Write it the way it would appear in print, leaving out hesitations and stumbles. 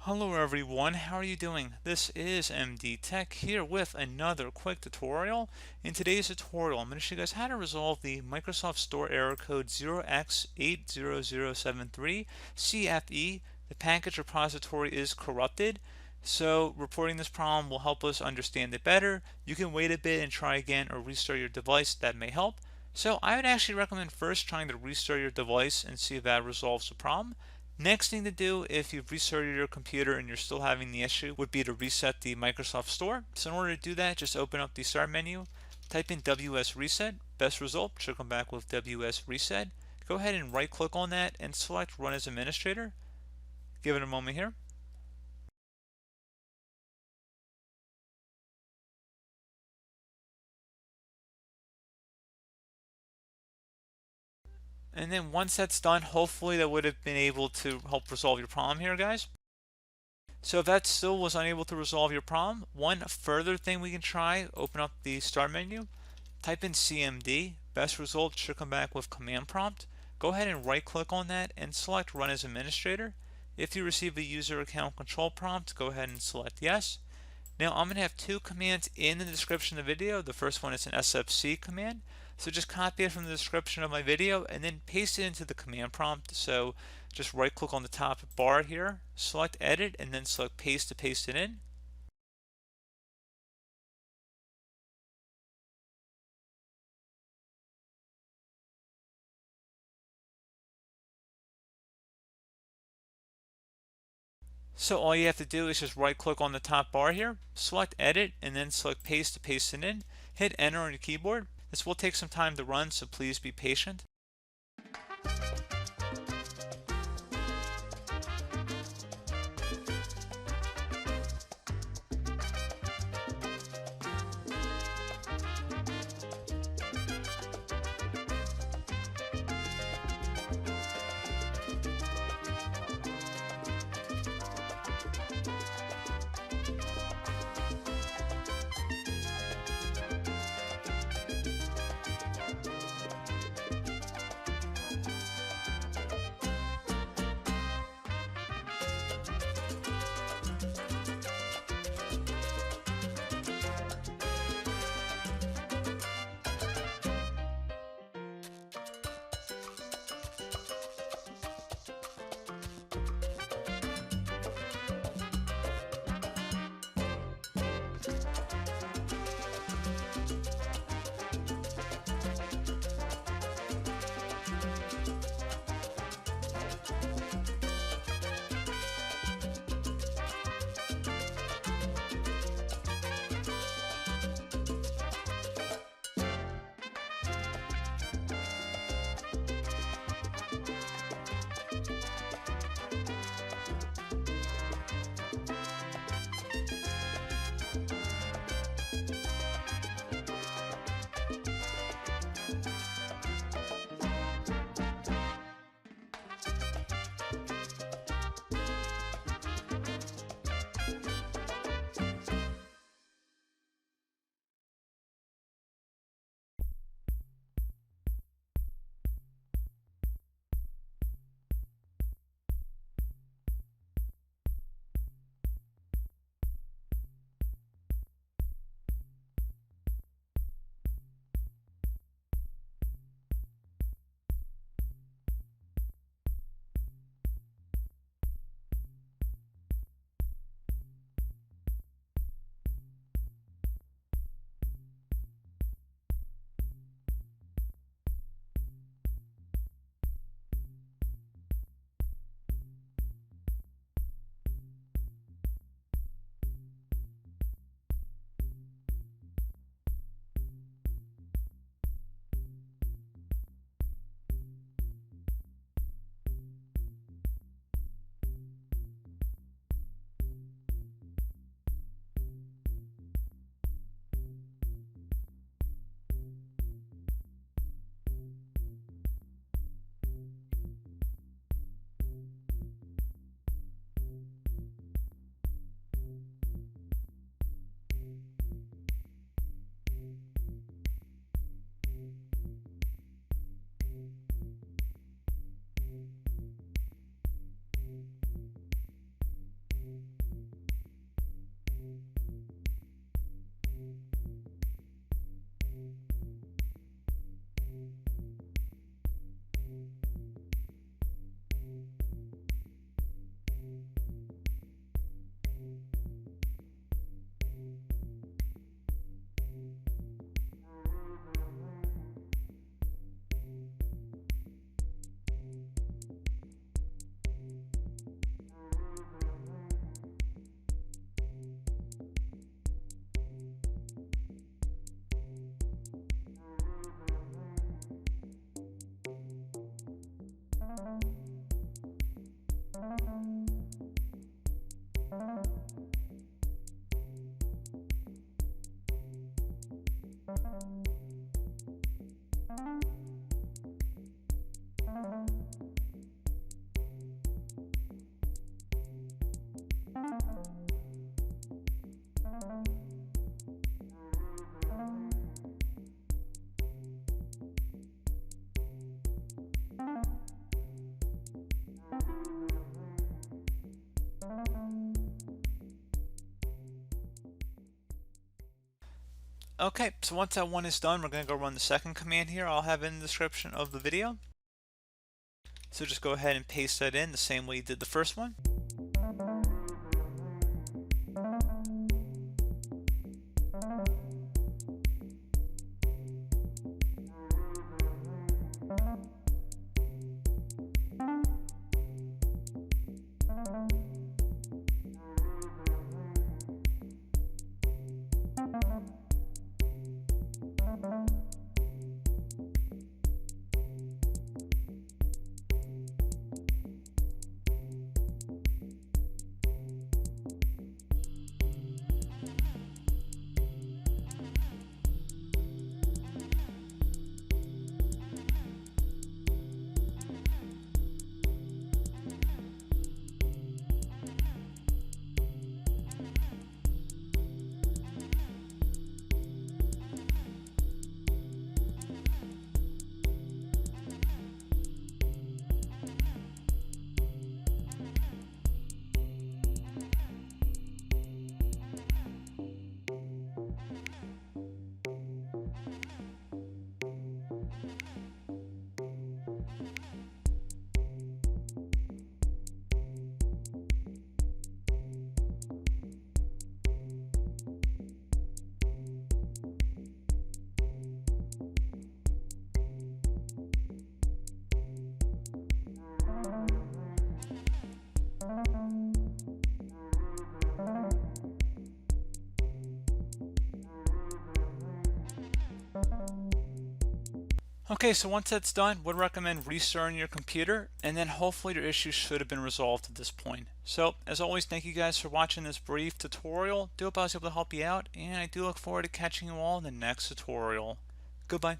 Hello everyone, how are you doing? This is MD Tech here with another quick tutorial. In today's tutorial, I'm going to show you guys how to resolve the Microsoft Store error code 0x80073cfe. The package repository is corrupted, so reporting this problem will help us understand it better. You can wait a bit and try again or restart your device. That may help. So I would actually recommend first trying to restart your device and see if that resolves the problem. Next thing to do if you've restarted your computer and you're still having the issue would be to reset the Microsoft Store. So in order to do that, just open up the Start menu, type in WS Reset. Best result should come back with WS Reset. Go ahead and right click on that and select Run as Administrator. Give it a moment here. And then once that's done, hopefully that would have been able to help resolve your problem here, guys. So if that still was unable to resolve your problem, one further thing we can try, open up the Start menu, type in CMD. Best result should come back with Command Prompt. Go ahead and right click on that and select Run as Administrator. If you receive a user account control prompt, go ahead and select Yes. Now I'm going to have two commands in the description of the video. The first one is an SFC command. So just copy it from the description of my video and then paste it into the command prompt. So just right click on the top bar here, select Edit, and then select Paste to paste it in. So all you have to do is just right click on the top bar here, select Edit, and then select Paste to paste it in. Hit Enter on your keyboard. This will take some time to run, so please be patient. Okay, so once that one is done, we're going to go run the second command here. I'll have in the description of the video. So just go ahead and paste that in the same way you did the first one. Okay, so once that's done, would recommend restarting your computer, and then hopefully your issues should have been resolved at this point. So as always, thank you guys for watching this brief tutorial. Do hope I was able to help you out, and I do look forward to catching you all in the next tutorial. Goodbye.